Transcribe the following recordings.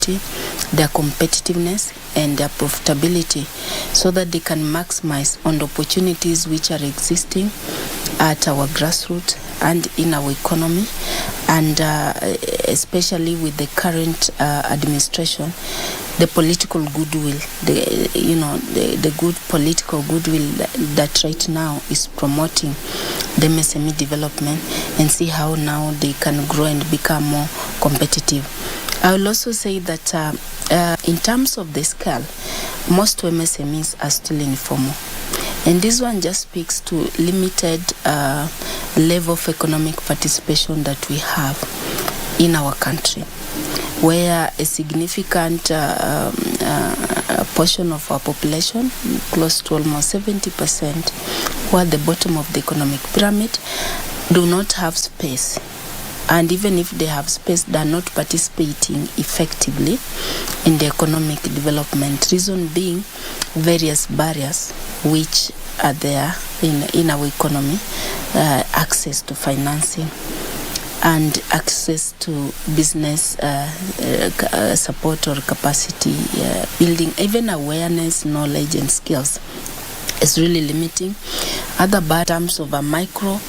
their competitiveness and their profitability, so that they can maximize on the opportunities which are existing at our grassroots and in our economy, and especially with the current administration, the political goodwill, the good political goodwill that right now is promoting the MSME development, and see how now they can grow and become more competitive. I will also say that in terms of the scale, most MSMEs are still informal. And this one just speaks to limited level of economic participation that we have in our country, where a significant portion of our population, close to almost 70%, who are at the bottom of the economic pyramid, do not have space. And even if they have space, they are not participating effectively in the economic development. Reason being various barriers which are there in our economy, access to financing and access to business support or capacity building, even awareness, knowledge and skills is really limiting. Other bad terms of a micro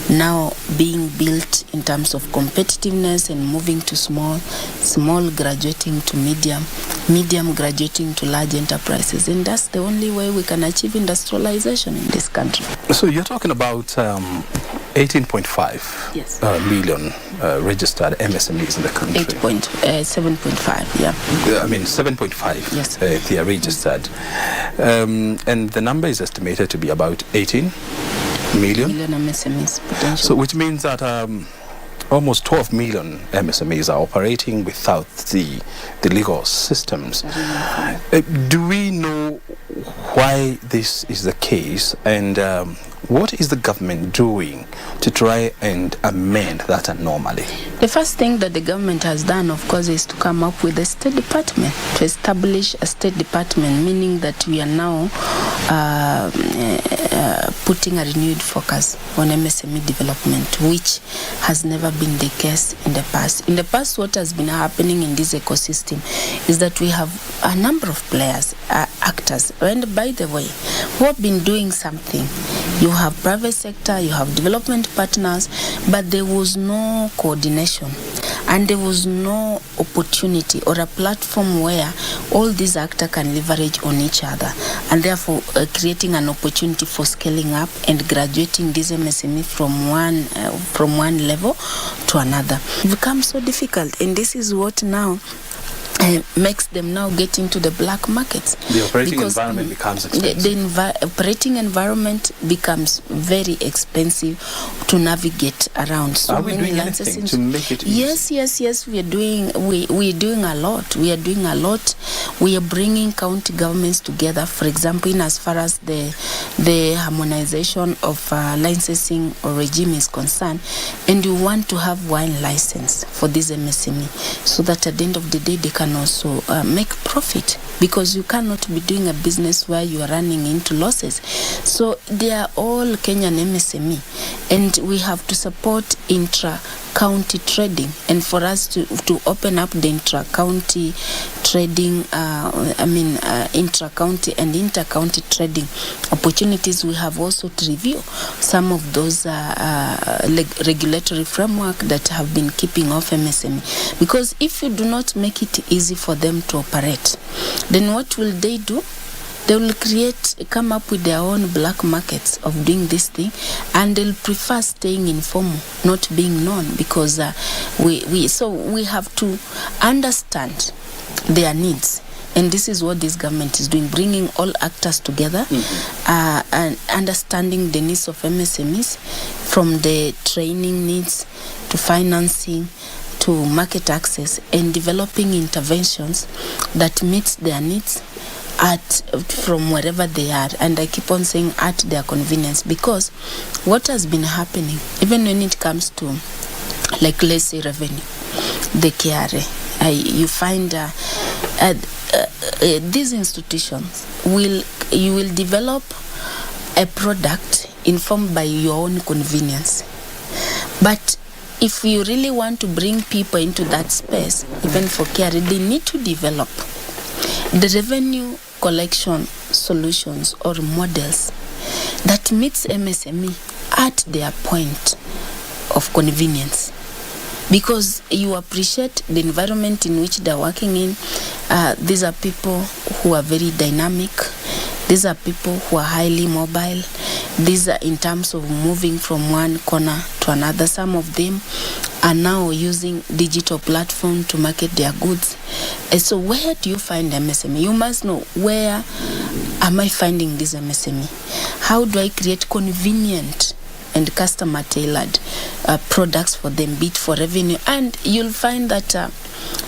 now being built in terms of competitiveness and moving to small graduating to medium graduating to large enterprises. And that's the only way we can achieve industrialization in this country. So you're talking about 18.5 yes. Million registered MSMEs in the country. 7.5, yeah. I mean 7.5 yes. They are registered. And the number is estimated to be about 18 million MSMEs potential. So which means that almost 12 million MSMEs are operating without the legal systems. Do we know why this is the case, and what is the government doing to try and amend that anomaly? The first thing that the government has done, of course, is to come up with a state department, to establish a state department, meaning that we are now putting a renewed focus on MSME development, which has never been the case in the past. In the past, what has been happening in this ecosystem is that we have a number of players, actors, and by the way, who have been doing something. You have private sector, you have development partners, but there was no coordination and there was no opportunity or a platform where all these actors can leverage on each other, and therefore creating an opportunity for scaling up and graduating this MSME from one level to another. It becomes so difficult, and this is what now makes them now get into the black markets. The operating environment becomes expensive. The operating environment becomes very expensive to navigate around. So are we doing anything to make it easy? Yes. We are doing a lot. We are bringing county governments together. For example, in as far as the harmonization of licensing or regime is concerned, and you want to have one license for this MSME, so that at the end of the day they can also make profit, because you cannot be doing a business where you are running into losses. So they are all Kenyan MSME, and we have to support intra-county trading, and for us to open up the intra-county trading, intra-county and inter-county trading opportunities, we have also to review some of those regulatory framework that have been keeping off MSME. Because if you do not make it easy for them to operate, then what will they do? They will come up with their own black markets of doing this thing, and they'll prefer staying informal, not being known, because we have to understand their needs. And this is what this government is doing, bringing all actors together, and understanding the needs of MSMEs, from the training needs to financing to market access, and developing interventions that meets their needs from wherever they are. And I keep on saying at their convenience, because what has been happening, even when it comes to, like, let's say revenue, the KRA, you find these institutions you will develop a product informed by your own convenience, but if you really want to bring people into that space, even for care, they need to develop the revenue collection solutions or models that meets MSME at their point of convenience. Because you appreciate the environment in which they're working in. These are people who are very dynamic. These are people who are highly mobile. These are in terms of moving from one corner to another. Some of them are now using digital platform to market their goods. And so where do you find MSME? You must know, where am I finding this MSME? How do I create convenient and customer tailored products for them, be it for revenue? And you'll find that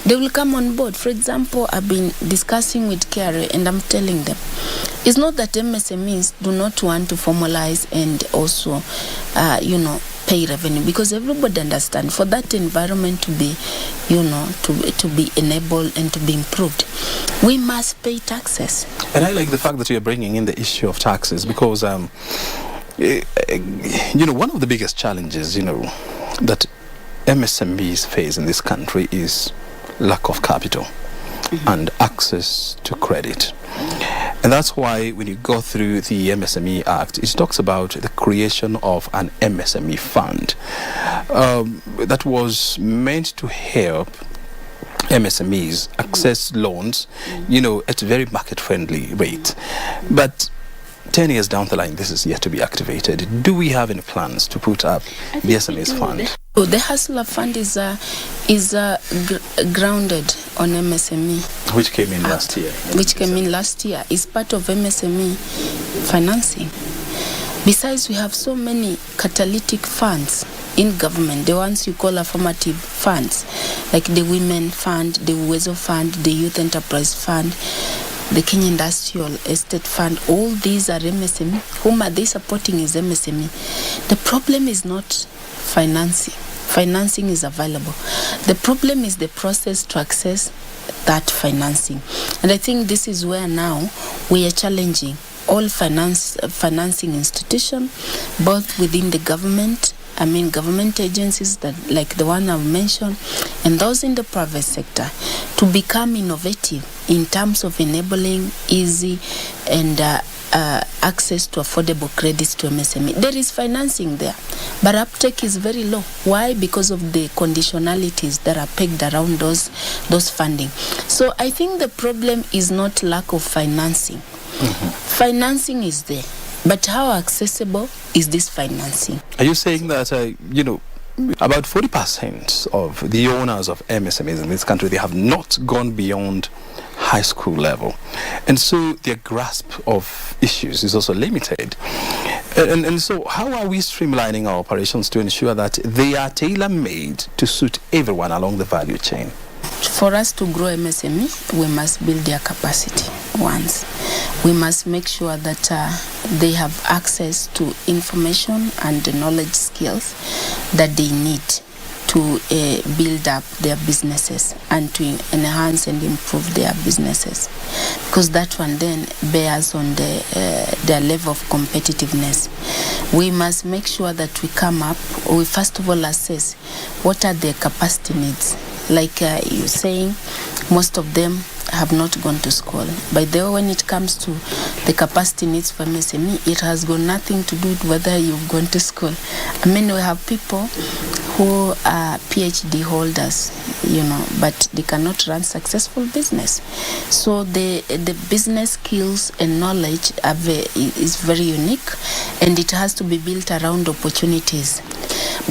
they will come on board. For example, I've been discussing with KRA, and I'm telling them, it's not that MSMEs do not want to formalize and also, pay revenue, because everybody understands for that environment to be, to be enabled and to be improved, we must pay taxes. And I like the fact that you're bringing in the issue of taxes, because one of the biggest challenges, that MSMEs face in this country is lack of capital and access to credit. And that's why when you go through the MSME Act, it talks about the creation of an MSME fund that was meant to help MSMEs access loans, at a very market-friendly rate. But 10 years down the line, this is yet to be activated. Do we have any plans to put up the SMEs fund? The Hustler Fund is grounded on MSME. Which came in last year. Is part of MSME financing. Besides, we have so many catalytic funds in government, the ones you call affirmative funds, like the Women Fund, the Uwezo Fund, the Youth Enterprise Fund, the Kenya Industrial Estate Fund. All these are MSME. Whom are they supporting is MSME. The problem is not financing. Financing is available. The problem is the process to access that financing. And I think this is where now we are challenging all financing institutions, both within the government, government agencies that, like the one I've mentioned, and those in the private sector, to become innovative in terms of enabling easy and access to affordable credits to MSME. There is financing there, but uptake is very low. Why? Because of the conditionalities that are pegged around those funding. So I think the problem is not lack of financing. Financing is there, but how accessible is this financing? Are you saying that, about 40% of the owners of MSMEs in this country, they have not gone beyond high school level, and so their grasp of issues is also limited? And so how are we streamlining our operations to ensure that they are tailor-made to suit everyone along the value chain? For us to grow MSME, we must build their capacity once. We must make sure that they have access to information and the knowledge skills that they need to build up their businesses and to enhance and improve their businesses, because that one then bears on their level of competitiveness. We must make sure that we come up, we first of all assess what are their capacity needs. Like you're saying, most of them have not gone to school. By the way, when it comes to the capacity needs for MSME, it has got nothing to do with whether you've gone to school. We have people who are PhD holders, but they cannot run successful business. So the business skills and knowledge is very unique, and it has to be built around opportunities.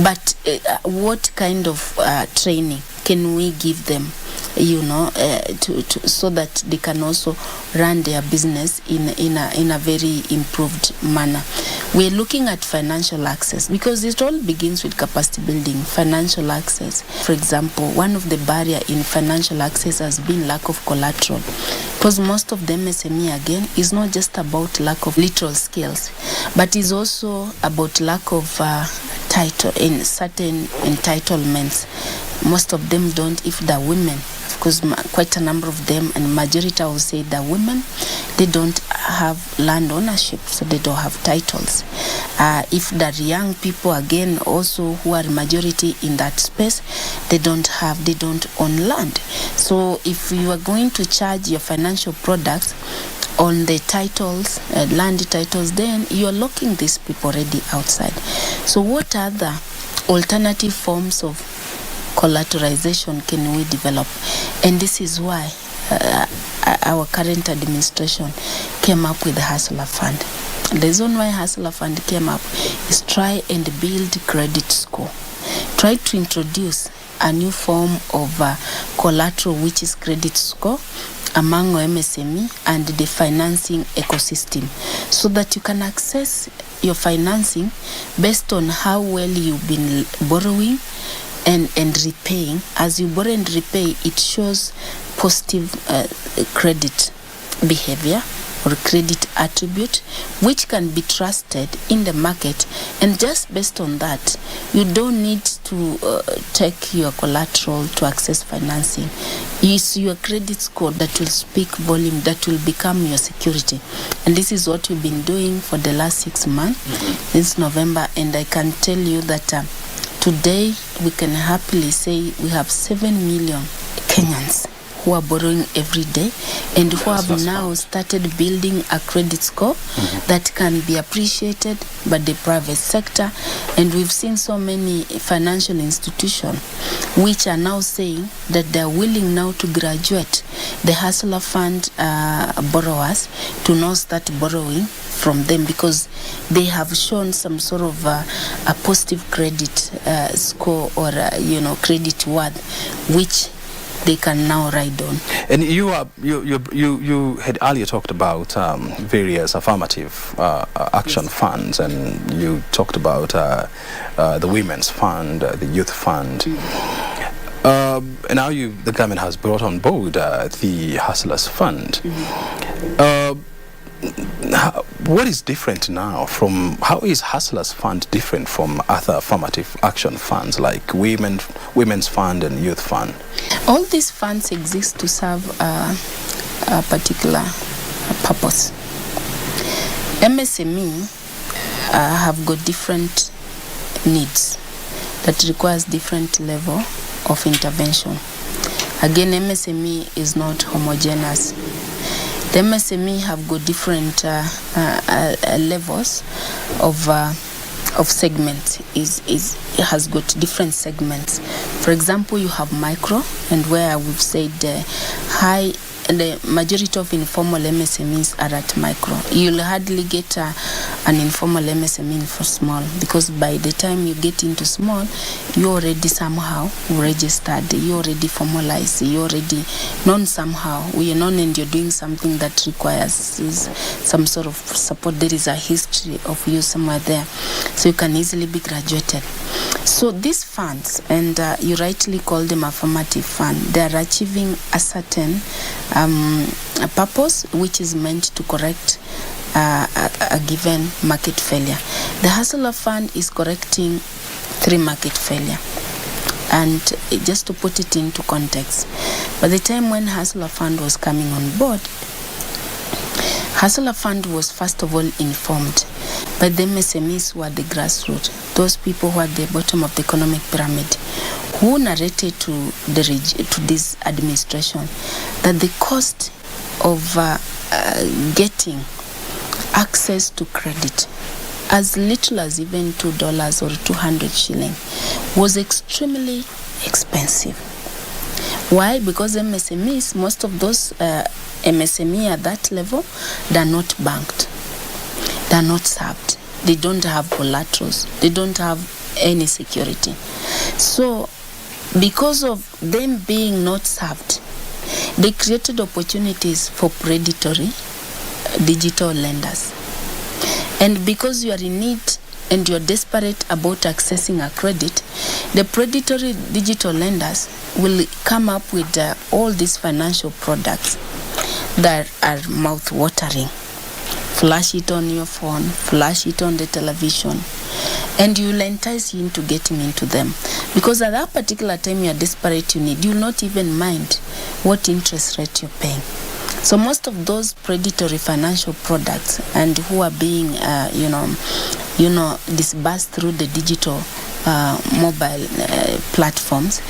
But what kind of training can we give them, so that they can also run their business in a very improved manner? We're looking at financial access, because it all begins with capacity building. Financial access, for example, one of the barriers in financial access has been lack of collateral, because most of the MSME, again, is not just about lack of literal skills, but is also about lack of title in certain entitlements. Most of them don't, if they're women, of course, quite a number of them, and majority I would say the women, they don't have land ownership, so they don't have titles. If the young people, again, also who are majority in that space, they don't own land. So if you are going to charge your financial products on the titles, land titles, then you are locking these people already outside. So what other alternative forms of collateralization can we develop? And this is why our current administration came up with the Hustler Fund. The reason why Hustler Fund came up is try and build credit score. Try to introduce a new form of collateral, which is credit score, among MSME and the financing ecosystem, so that you can access your financing based on how well you've been borrowing and repaying. As you borrow and repay, it shows positive credit behavior or credit attribute, which can be trusted in the market. And just based on that, you don't need to take your collateral to access financing. It's your credit score that will speak volume, that will become your security. And this is what we've been doing for the last 6 months, since November. And I can tell you that today we can happily say we have 7 million Kenyans who are borrowing every day and who have now started building a credit score that can be appreciated by the private sector. And we've seen so many financial institutions which are now saying that they're willing now to graduate the Hustler Fund borrowers to now start borrowing from them, because they have shown some sort of a positive credit score or credit worth, which they can now ride on. And you had earlier talked about various affirmative action funds, and you talked about the Women's Fund, the Youth Fund. And now the government has brought on board the Hustlers Fund. What is different now how is Hustlers Fund different from other affirmative action funds like Women's Fund and Youth Fund? All these funds exist to serve a particular purpose. MSME have got different needs that requires different level of intervention. Again, MSME is not homogeneous. The MSME have got different levels of segments. It has got different segments. For example, you have micro, and where we've said high. And the majority of informal MSMEs are at micro. You'll hardly get an informal MSME for small, because by the time you get into small, you're already somehow registered, you're already formalized, you're already known somehow. We are known and you're doing something that requires some sort of support. There is a history of you somewhere there, so you can easily be graduated. So these funds, and you rightly call them affirmative fund, they are achieving a certain a purpose which is meant to correct a given market failure. The Hustler Fund is correcting 3 market failure. And just to put it into context, by the time when Hustler Fund was coming on board, Hustler Fund was first of all informed by the MSMEs who are the grassroots, those people who are at the bottom of the economic pyramid, who narrated to this administration that the cost of getting access to credit, as little as even $2 or 200 shilling, was extremely expensive. Why? Because MSMEs, most of those MSME at that level, they're not banked, they're not served, they don't have collaterals, they don't have any security. So because of them being not served, they created opportunities for predatory digital lenders. And because you are in need and you're desperate about accessing a credit, the predatory digital lenders will come up with all these financial products that are mouth-watering. Flash it on your phone, flash it on the television, And you will entice you into getting into them. Because at that particular time you are desperate, you will not even mind what interest rate you're paying. So most of those predatory financial products and who are being, disbursed through the digital mobile platforms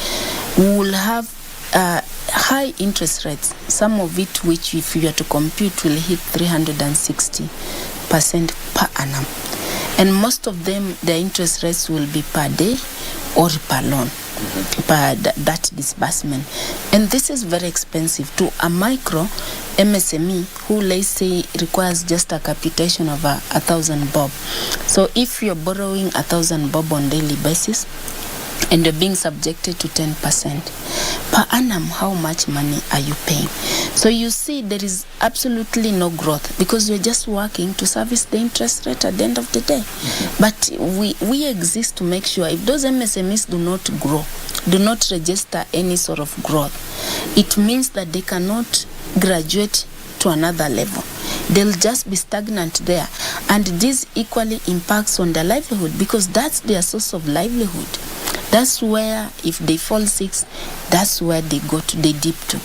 will have high interest rates, some of it which, if you are to compute, will hit 360% per annum. And most of them, the interest rates will be per day or per loan, per that disbursement. And this is very expensive to a micro MSME who, let's say, requires just a capitation of 1,000 bob. So if you're borrowing 1,000 bob on daily basis, and you're being subjected to 10% per annum, how much money are you paying? So you see there is absolutely no growth because you're just working to service the interest rate at the end of the day. But we exist to make sure if those MSMEs do not grow, do not register any sort of growth, it means that they cannot graduate to another level. They'll just be stagnant there. And this equally impacts on their livelihood because that's their source of livelihood. That's where, if they fall sick, that's where they dip to.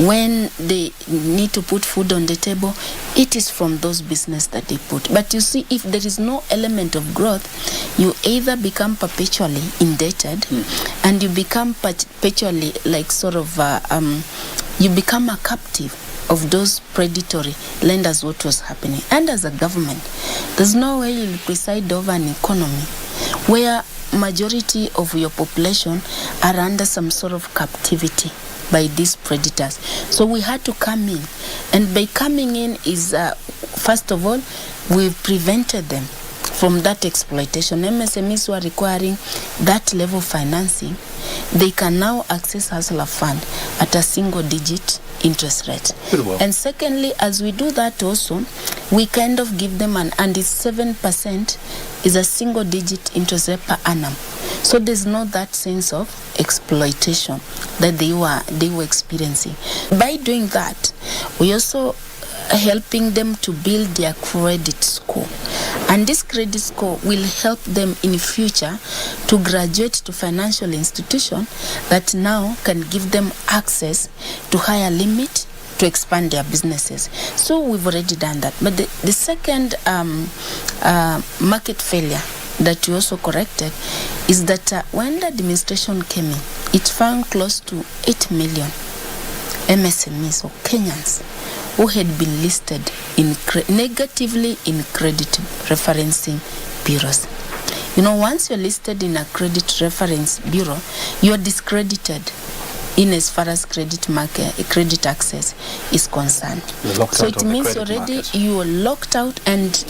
When they need to put food on the table, it is from those business that they put. But you see, if there is no element of growth, you either become perpetually indebted and you become perpetually you become a captive of those predatory lenders, what was happening. And as a government, there's no way you'll preside over an economy where majority of your population are under some sort of captivity by these predators. So we had to come in, and by coming in is first of all, we prevented them from that exploitation. MSMEs who are requiring that level of financing, they can now access Hustler Fund at a single digit interest rate. Well. And secondly, as we do that also, we kind of give them and it's 7% is a single digit interest rate per annum. So there's not that sense of exploitation that they were experiencing. By doing that, we also helping them to build their credit score. And this credit score will help them in future to graduate to financial institution that now can give them access to higher limit to expand their businesses. So we've already done that. But the second market failure that we also corrected is that when the administration came in, it found close to 8 million MSMEs or Kenyans who had been listed negatively in credit referencing bureaus. You know, once you're listed in a credit reference bureau, you're discredited in as far as credit access is concerned. So it means already you are locked out, and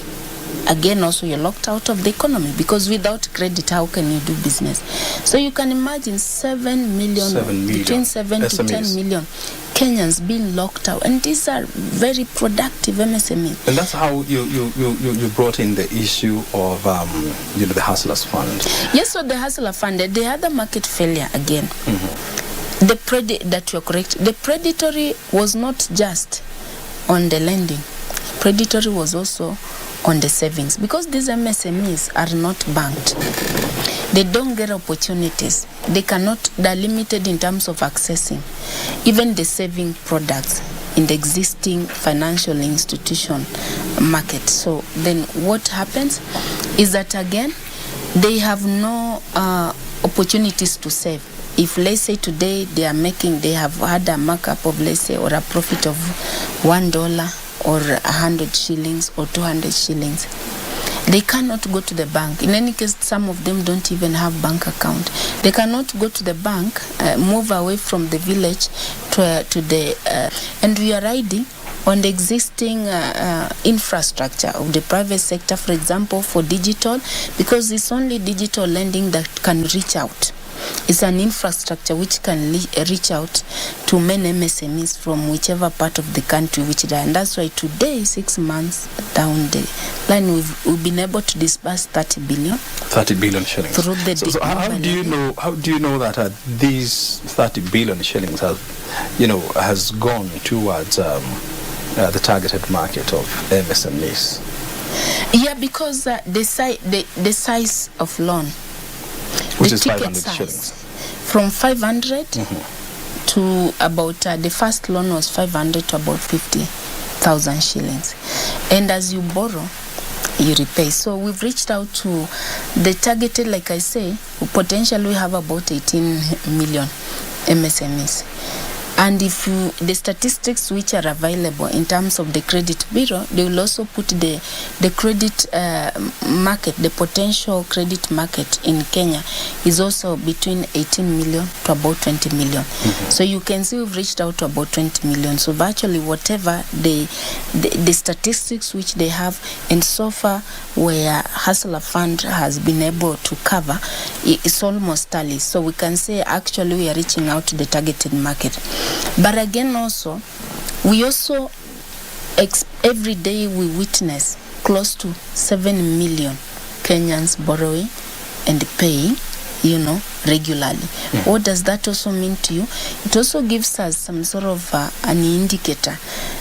again also you're locked out of the economy, because without credit, how can you do business? So you can imagine 7 million, between 7 to 10 million Kenyans being locked out, and these are very productive MSMEs. And that's how you brought in the issue of the Hustlers Fund. Yes, so the Hustler Fund, the other market failure again. That you're correct. The predatory was not just on the lending. Predatory was also on the savings, because these MSMEs are not banked. They don't get opportunities. They're limited in terms of accessing even the saving products in the existing financial institution market. So then what happens is that again, they have no opportunities to save. If let's say today they have had a markup of, let's say, or a profit of $1 or 100 shillings or 200 shillings, they cannot go to the bank. In any case, some of them don't even have bank account. They cannot go to the bank, move away from the village and we are riding on the existing infrastructure of the private sector, for example, for digital, because it's only digital lending that can reach out. It's an infrastructure which can reach out to many MSMEs from whichever part of the country which they are. And that's why today, 6 months down the line, we've been able to disburse 30 billion. 30 billion shillings. Through the so how do you know that these 30 billion shillings has gone towards the targeted market of MSMEs? Yeah, because the size of loan, which the is ticket 500 size, shillings. from 500 to about the first loan was 500 to about 50,000 shillings, and as you borrow, you repay. So we've reached out to the targeted, like I say, potentially we have about 18 million MSMEs. And if the statistics which are available in terms of the credit bureau, they will also put the credit market, the potential credit market in Kenya is also between 18 million to about 20 million. So you can see we've reached out to about 20 million. So virtually whatever the statistics which they have, and so far where Hustler Fund has been able to cover, it's almost tally. So we can say actually we are reaching out to the targeted market. But again, also, we also, every day we witness close to 7 million Kenyans borrowing and paying, regularly. What does that also mean to you? It also gives us some sort of an indicator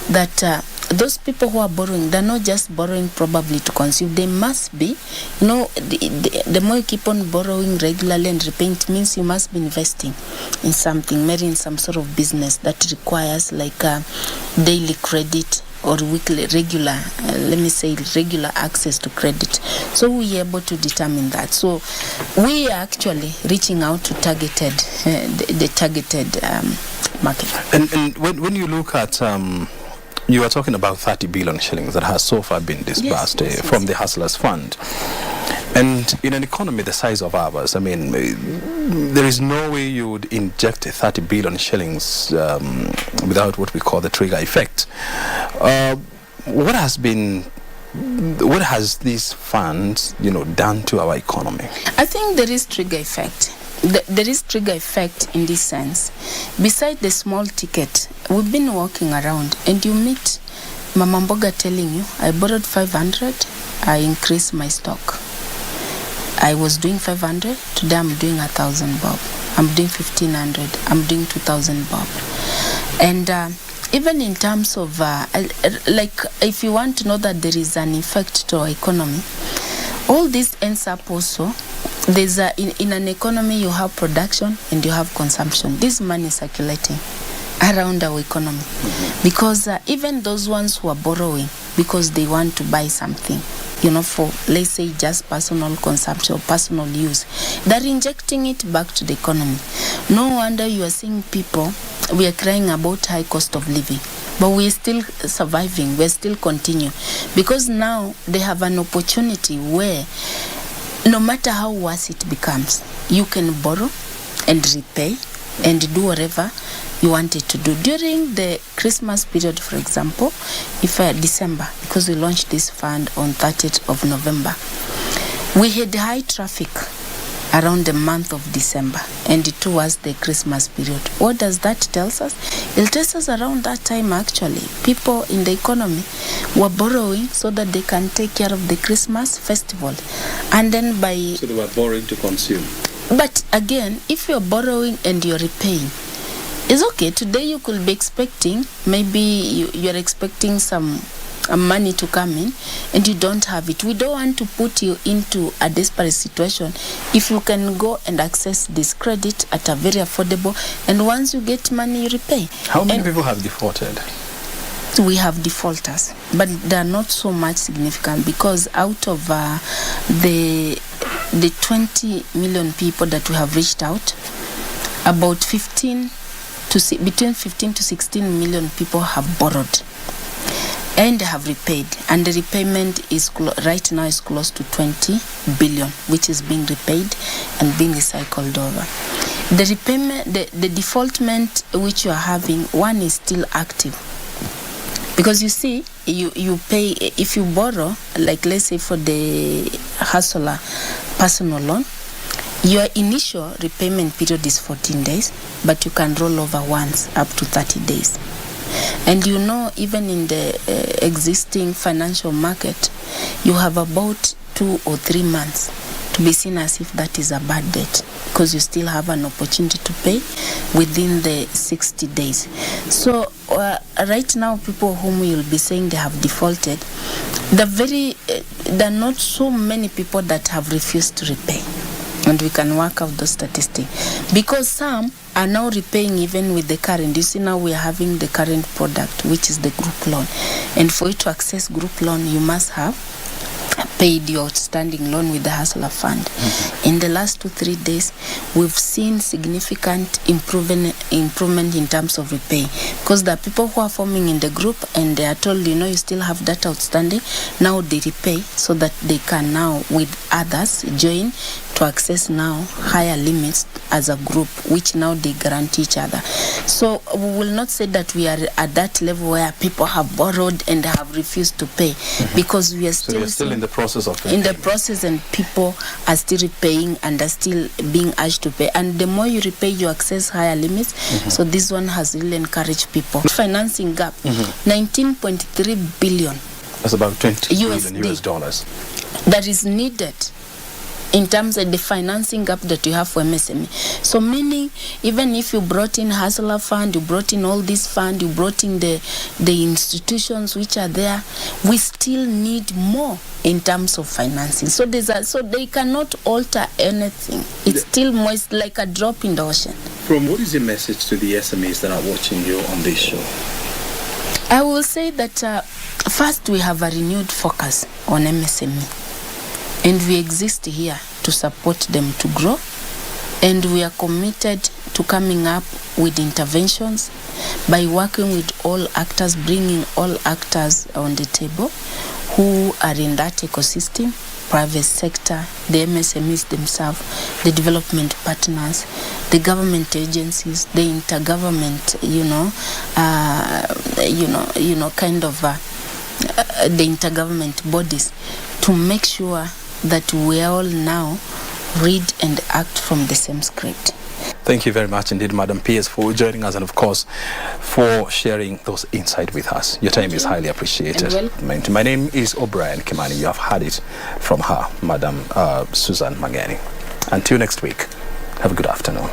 that those people who are borrowing, they're not just borrowing probably to consume. They must be, the more you keep on borrowing regularly and repaying, it means you must be investing in something, maybe in some sort of business that requires like daily credit or weekly, regular access to credit. So we are able to determine that. So we are actually reaching out to targeted, the targeted market. And when you look at you are talking about 30 billion shillings that has so far been disbursed from the Hustlers Fund. And in an economy the size of ours, I mean, there is no way you would inject 30 billion shillings without what we call the trigger effect. What has these funds, done to our economy? I think there is trigger effect. There is trigger effect in this sense. Besides the small ticket, we've been walking around and you meet Mama Mboga telling you, I borrowed 500, I increased my stock. I was doing 500, today I'm doing 1,000 bob. I'm doing 1,500, I'm doing 2,000 bob. And even in terms of, like, if you want to know that there is an effect to our economy, all this ends up also, there's in an economy you have production and you have consumption. This money is circulating around our economy, because even those ones who are borrowing because they want to buy something, for, let's say, just personal consumption or personal use, they're injecting it back to the economy. No wonder you are seeing people, we are crying about high cost of living, but we're still surviving, we're still continue, because now they have an opportunity where no matter how worse it becomes, you can borrow and repay and do whatever you wanted to do. During the Christmas period, for example, if December, because we launched this fund on 30th of November, we had high traffic around the month of December and towards the Christmas period. What does that tell us? It tells us around that time, actually, people in the economy were borrowing so that they can take care of the Christmas festival. And then So they were borrowing to consume. But again, if you're borrowing and you're repaying, it's okay. Today you could be expecting, maybe you're expecting some money to come in and you don't have it. We don't want to put you into a desperate situation if you can go and access this credit at a very affordable, and once you get money, you repay. How many people have defaulted? We have defaulters, but they're not so much significant, because out of the 20 million people that we have reached out, about between 15 to 16 million people have borrowed and have repaid, and the repayment is right now is close to 20 billion, which is being repaid and being recycled over. The repayment, the defaultment which you are having, one is still active, because you see, you pay, if you borrow, like let's say for the hustler personal loan, your initial repayment period is 14 days, but you can roll over once up to 30 days. And even in the existing financial market, you have about 2 or 3 months to to be seen as if that is a bad debt, because you still have an opportunity to pay within the 60 days. So right now, people whom you'll be saying they have defaulted, there are not so many people that have refused to repay. And we can work out those statistics, because some are now repaying even with the current. You see, now we are having the current product, which is the group loan. And for you to access group loan, you must have paid your outstanding loan with the Hustler Fund. In the last 2-3 days, we've seen significant improvement in terms of repay, because there are people who are forming in the group and they are told, you still have that outstanding. Now they repay so that they can now with others join to access now higher limits as a group, which now they guarantee each other. So we will not say that we are at that level where people have borrowed and have refused to pay, because we are still in the process of repaying. In the process, and people are still repaying and are still being urged to pay. And the more you repay, you access higher limits. So this one has really encouraged people. Financing gap, 19.3 billion. That's about 20 USD billion US dollars. That is needed in terms of the financing gap that you have for MSME. So meaning, even if you brought in Hustler Fund, you brought in all this fund, you brought in the institutions which are there, we still need more in terms of financing. So they cannot alter anything. It's still moist, like a drop in the ocean. What is your message to the SMEs that are watching you on this show? I will say that first, we have a renewed focus on MSME. And we exist here to support them to grow. And we are committed to coming up with interventions by working with all actors, bringing all actors on the table who are in that ecosystem, private sector, the MSMEs themselves, the development partners, the government agencies, the intergovernment, the intergovernment bodies, to make sure that we all now read and act from the same script. Thank you very much indeed, Madam P.S., for joining us and, of course, for sharing those insights with us. Your time is highly appreciated. My name is O'Brien Kimani. You have heard it from her, Madam Susan Mageni. Until next week, have a good afternoon.